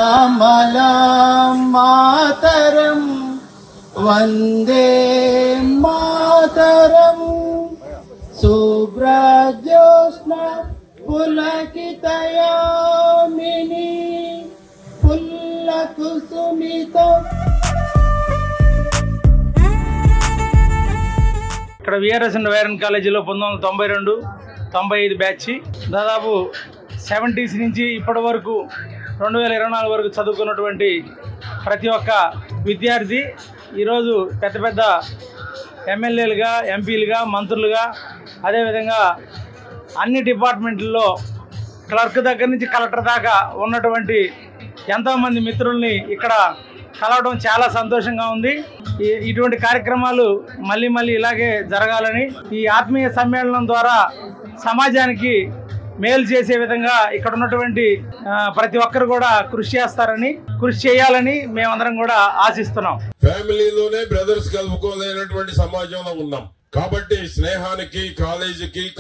శ్యామలాం మాతరం వందే మాతరం శుభ్రజ్యోత్స్న పులకితయామిని పుల్లకుసుమిత. ఇక్కడ VRS and వైరన్ కాలేజీలో 1992, 95 batch, దాదాపు 70s నుంచి ఇప్పటి వరకు 2024 వరకు చదువుకున్నటువంటి ప్రతి ఒక్క విద్యార్థి ఈరోజు పెద్ద పెద్ద ఎమ్మెల్యేలుగా, ఎంపీలుగా, మంత్రులుగా, అదేవిధంగా అన్ని డిపార్ట్మెంట్లలో క్లర్క్ దగ్గర నుంచి కలెక్టర్ దాకా ఉన్నటువంటి ఎంతోమంది మిత్రుల్ని ఇక్కడ కలవడం చాలా సంతోషంగా ఉంది. ఇటువంటి కార్యక్రమాలు మళ్ళీ ఇలాగే జరగాలని, ఈ ఆత్మీయ సమ్మేళనం ద్వారా సమాజానికి మేలు చేసే విధంగా ఇక్కడ ఉన్నటువంటి ప్రతి ఒక్కరు కూడా కృషి చేయాలని మేమందరం కూడా ఆశిస్తున్నాం. ఫ్యామిలీలోనే బ్రదర్స్ కలుపుకోలేనటువంటి సమాజంలో ఉన్నాం కాబట్టి స్నేహానికి,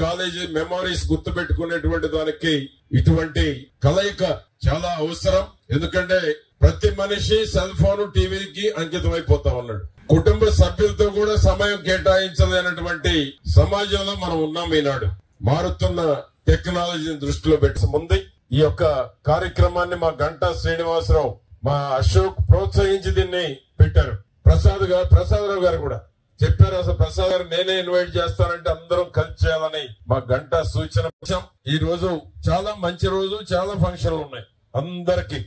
కాలేజీ మెమోరీస్ గుర్తు పెట్టుకునేటువంటి దానికి ఇటువంటి కలయిక చాలా అవసరం. ఎందుకంటే ప్రతి మనిషి సెల్ ఫోన్, టీవీకి అంకితం అయిపోతా ఉన్నాడు. కుటుంబ సభ్యులతో కూడా సమయం కేటాయించలేనటువంటి సమాజంలో మనం ఉన్నాం. ఈనాడు మారుతున్న టెక్నాలజీని దృష్టిలో పెట్టుకుంది ఈ యొక్క కార్యక్రమాన్ని మా గంటా శ్రీనివాసరావు, మా అశోక్ ప్రోత్సహించి దీన్ని పెట్టారు. ప్రసాదరావు గారు కూడా చెప్పారు. అసలు ప్రసాద్ గారు నేనే ఇన్వైట్ చేస్తానంటే అందరం కలిసి చేయాలని మా గంటా సూచన. ఈ రోజు చాలా మంచి రోజు, చాలా ఫంక్షన్లు ఉన్నాయి అందరికి.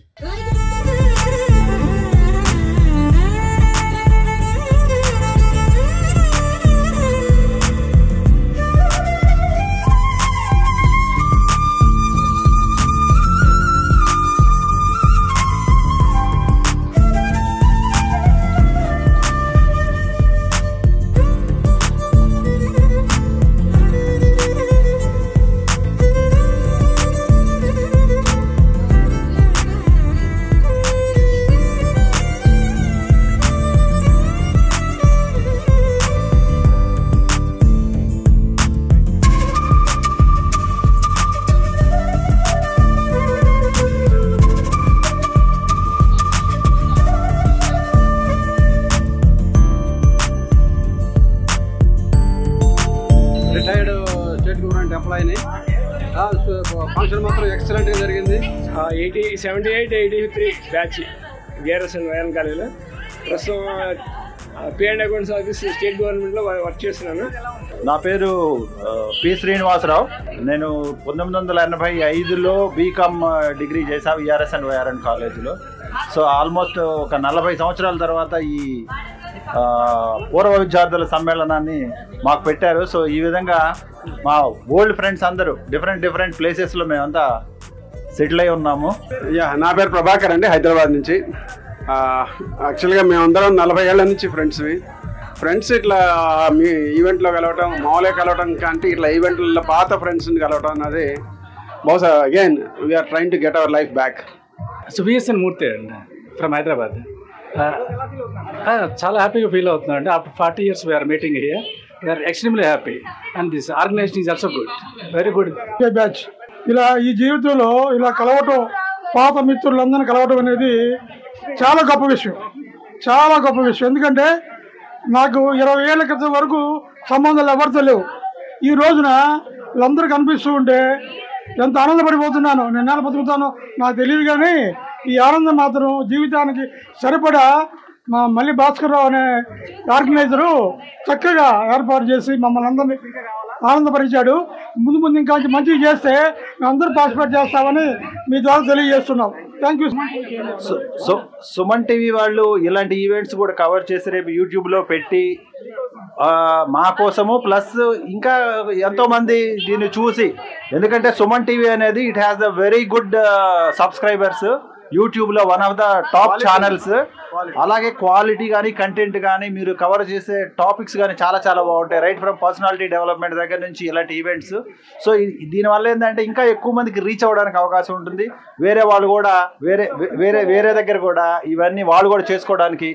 ఫంక్షన్ మాత్రం ఎక్సలెంట్ గా జరిగింది. 78, 83 బ్యాచ్ విఆర్ఎస్ అండ్ వైరన్ కాలేజీలో ప్రస్తుతం P&A అకౌంట్స్ ఆఫీస్ స్టేట్ గవర్నమెంట్లో వర్క్ చేస్తున్నాను. నా పేరు పి శ్రీనివాసరావు. నేను 1985లో బీకామ్ డిగ్రీ చేశాను విఆర్ఎస్ అండ్ వైరన్ కాలేజీలో. సో ఆల్మోస్ట్ ఒక 40 సంవత్సరాల తర్వాత ఈ పూర్వ విద్యార్థుల సమ్మేళనాన్ని మాకు పెట్టారు. సో ఈ విధంగా మా ఓల్డ్ ఫ్రెండ్స్ అందరూ డిఫరెంట్ ప్లేసెస్లో మేమంతా సెటిల్ అయి ఉన్నాము. నా పేరు ప్రభాకర్ అండి, హైదరాబాద్ నుంచి. యాక్చువల్గా మేమందరం 40 ఏళ్ల నుంచి ఫ్రెండ్స్ ఇట్లా మీ ఈవెంట్లో కలవటం, మామూలుగా కలవటం కంటే ఇట్లా ఈవెంట్లలో పాత ఫ్రెండ్స్ని కలవటం అన్నది బహుశా again we are trying to get our life back. So VSN Murthy అండి ఫ్రమ్ హైదరాబాద్. చాలా హ్యాపీగా ఫీల్ అవుతున్నాం అండి. After 40 years we are meeting here. We are extremely happy and this organisation is also good, very good batch. ఇలా ఈ జీవితంలో ఇలా కలవటం, పాత మిత్రులందరినీ కలవటం అనేది చాలా గొప్ప విషయం. ఎందుకంటే నాకు 20 ఏళ్ల క్రితం వరకు సంబంధాలు ఎవరితో లేవు. ఈ రోజున వీళ్ళందరూ కనిపిస్తూ ఉంటే ఎంత ఆనందపడిపోతున్నాను. నేను ఎలా బతుకుతానో నాకు తెలియదు, కానీ ఈ ఆనందం మాత్రం జీవితానికి సరిపడా మా మల్లి భాస్కర్రావు అనే ఆర్గనైజరు చక్కగా ఏర్పాటు చేసి మమ్మల్ని అందరినీ ఆనందపరిచాడు. ముందు ఇంకా మంచిగా చేస్తే మేము అందరూ పార్టిసిపేట్ చేస్తామని మీ ద్వారా తెలియజేస్తున్నాం. Thank you. సుమన్ టీవీ వాళ్ళు ఇలాంటి ఈవెంట్స్ కూడా కవర్ చేసి రేపు యూట్యూబ్లో పెట్టి మా కోసము ప్లస్ ఇంకా ఎంతోమంది దీన్ని చూసి, ఎందుకంటే సుమన్ టీవీ అనేది it has the very good subscribers. యూట్యూబ్లో one of the top channels. అలాగే క్వాలిటీ కానీ, కంటెంట్ కానీ, మీరు కవర్ చేసే టాపిక్స్ కానీ చాలా బాగుంటాయి. రైట్ ఫ్రమ్ పర్సనాలిటీ డెవలప్మెంట్ దగ్గర నుంచి ఇలాంటి ఈవెంట్స్. సో దీనివల్ల ఏంటంటే ఇంకా ఎక్కువ మందికి రీచ్ అవ్వడానికి అవకాశం ఉంటుంది. వేరే వాళ్ళు కూడా వేరే దగ్గర కూడా ఇవన్నీ వాళ్ళు కూడా చేసుకోవడానికి.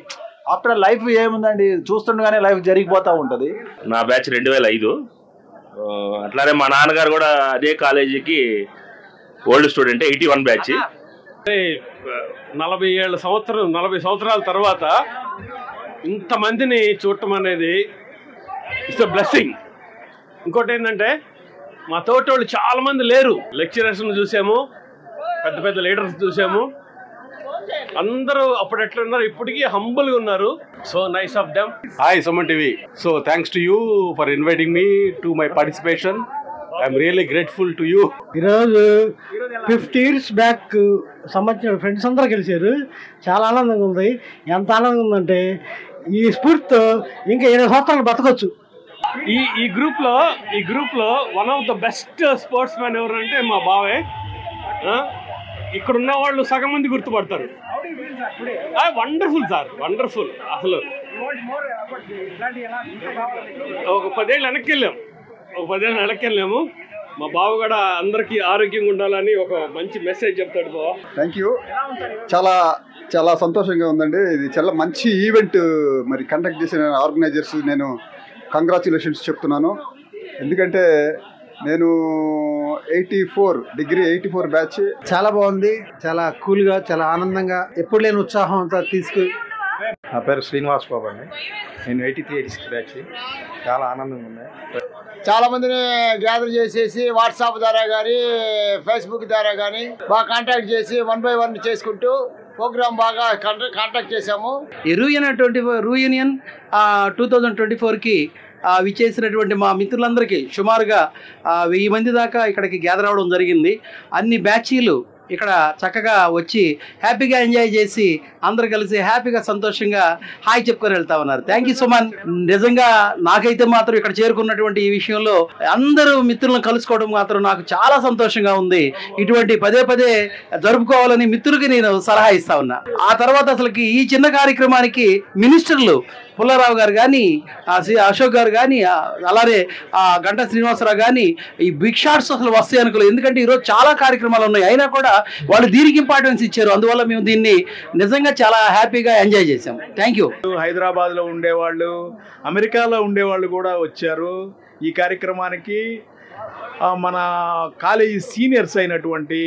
ఆఫ్టర్ లైఫ్ ఏముందండి, చూస్తుండగానే లైఫ్ జరిగిపోతూ ఉంటుంది. నా బ్యాచ్ 2005. అట్లానే మా నాన్నగారు కూడా అదే కాలేజీకి ఓల్డ్ స్టూడెంట్, 81 బ్యాచ్. 40 సంవత్సరాల తర్వాత ఇంతమందిని చూడటం అనేది ఇట్స్ అ బ్లెస్సింగ్. ఇంకోటి ఏంటంటే మా తోటోళ్ళు చాలా మంది లేరు. లెక్చరర్స్ని చూసాము, పెద్ద పెద్ద లీడర్స్ చూసాము. అందరూ అప్పుడు ఎట్లా ఉన్నారు, ఇప్పటికీ హంబుల్గా ఉన్నారు. So nice of them. Hi Suman TV. So thanks to you for inviting me to my participation. I'm really grateful to you. ఈరోజు 50 years బ్యాక్ సంబంధించిన ఫ్రెండ్స్ అందరూ కలిసారు. చాలా ఆనందంగా ఉంది. ఎంత ఆనందంగా ఉందంటే ఈ స్ఫూర్తితో ఇంకా 20 సంవత్సరాలు బతకొచ్చు. ఈ గ్రూప్ లో one of the best sports man ఎవరంటే మా బావే. ఇక్కడ ఉన్న వాళ్ళు సగం మంది గుర్తుపడతారు. Wonderful sir, wonderful. అసలు ఒక 10 ఏళ్ళు వెనక్కి వెళ్ళాము. మా బావ కూడా అందరికీ ఆరోగ్యంగా ఉండాలని ఒక మంచి మెసేజ్ చెప్తాడు బావ. Thank you. చాలా సంతోషంగా ఉందండి. ఇది చాలా మంచి ఈవెంట్ మరి కండక్ట్ చేసిన ఆర్గనైజర్స్ నేను కంగ్రాచులేషన్స్ చెప్తున్నాను. ఎందుకంటే నేను 84 బ్యాచ్. చాలా బాగుంది, చాలా కూల్గా, చాలా ఆనందంగా, ఎప్పుడు లేని ఉత్సాహం అంతా నా పేరు శ్రీనివాస్ బాబు అండి. నేను 83-86 బ్యాచ్. చాలా ఆనందంగా ఉంది. చాలా మందిని గ్యాదర్ చేసేసి వాట్సాప్ ద్వారా కానీ ఫేస్బుక్ ద్వారా కానీ బాగా కాంటాక్ట్ చేసి 1 by 1 చేసుకుంటూ ప్రోగ్రామ్ బాగా కాంటాక్ట్ చేశాము. ఈ రూయూనియన్ 2024కి విచ్చేసినటువంటి మా మిత్రులందరికీ సుమారుగా 1000 మంది దాకా ఇక్కడికి గ్యాదర్ అవ్వడం జరిగింది. అన్ని బ్యాచీలు ఇక్కడ చక్కగా వచ్చి హ్యాపీగా ఎంజాయ్ చేసి అందరు కలిసి హ్యాపీగా సంతోషంగా హాయ్ చెప్పుకొని వెళ్తా ఉన్నారు. Thank you Suman. నిజంగా నాకైతే మాత్రం ఇక్కడ చేరుకున్నటువంటి ఈ విషయంలో అందరూ మిత్రులను కలుసుకోవడం మాత్రం నాకు చాలా సంతోషంగా ఉంది. ఇటువంటి పదే జరుపుకోవాలని మిత్రులకి నేను సలహా ఇస్తా ఉన్నా. ఆ తర్వాత అసలుకి ఈ చిన్న కార్యక్రమానికి మినిస్టర్లు పుల్లారావు గారు కానీ, అశోక్ గారు కానీ, అలానే గంటా శ్రీనివాసరావు కానీ ఈ బిగ్ షాట్స్ అసలు వస్తాయి అనుకోలేదు. ఎందుకంటే ఈరోజు చాలా కార్యక్రమాలు ఉన్నాయి, అయినా కూడా వాళ్ళు దీనికి ఇంపార్టెన్స్ ఇచ్చారు. అందువల్ల మేము దీన్ని నిజంగా చాలా హ్యాపీగా ఎంజాయ్ చేసాం. Thank you. హైదరాబాద్లో ఉండేవాళ్ళు, అమెరికాలో ఉండేవాళ్ళు కూడా వచ్చారు ఈ కార్యక్రమానికి. మన కాలేజీ సీనియర్స్ అయినటువంటి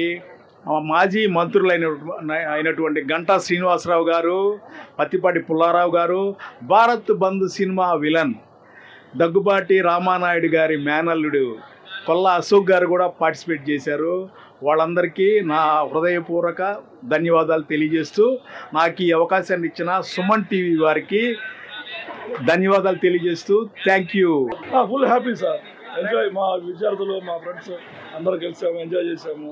మాజీ మంత్రులైనటువంటి గంటా శ్రీనివాసరావు గారు, పత్తిపాటి పుల్లారావు గారు, భారత్ బంద్ సినిమా విలన్ దగ్గుబాటి రామానాయుడు గారి మేనల్లుడు కొల్లా అశోక్ గారు కూడా పార్టిసిపేట్ చేశారు. వాళ్ళందరికీ నా హృదయపూర్వక ధన్యవాదాలు తెలియజేస్తూ నాకు ఈ అవకాశాన్ని ఇచ్చిన సుమన్ టీవీ వారికి ధన్యవాదాలు తెలియజేస్తూ thank you. Full happy sir. Enjoy, మా విద్యార్థులు మా ఫ్రెండ్స్ అందరూ కలిసాము, ఎంజాయ్ చేసాము.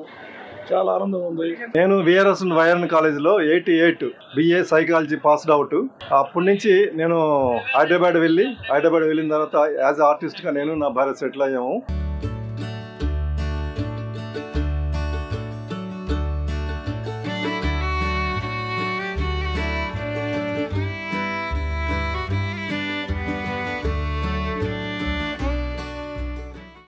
చాలా ఆనందం ఉంది. నేను విఆర్ఎస్ వైరన్ కాలేజీలో 88 BA సైకాలజీ పాస్డ్ అవుట్. అప్పటి నుంచి నేను హైదరాబాద్ వెళ్ళిన తర్వాత యాజ్ ఆర్టిస్ట్గా నేను నా భార్య సెటిల్ అయ్యాము.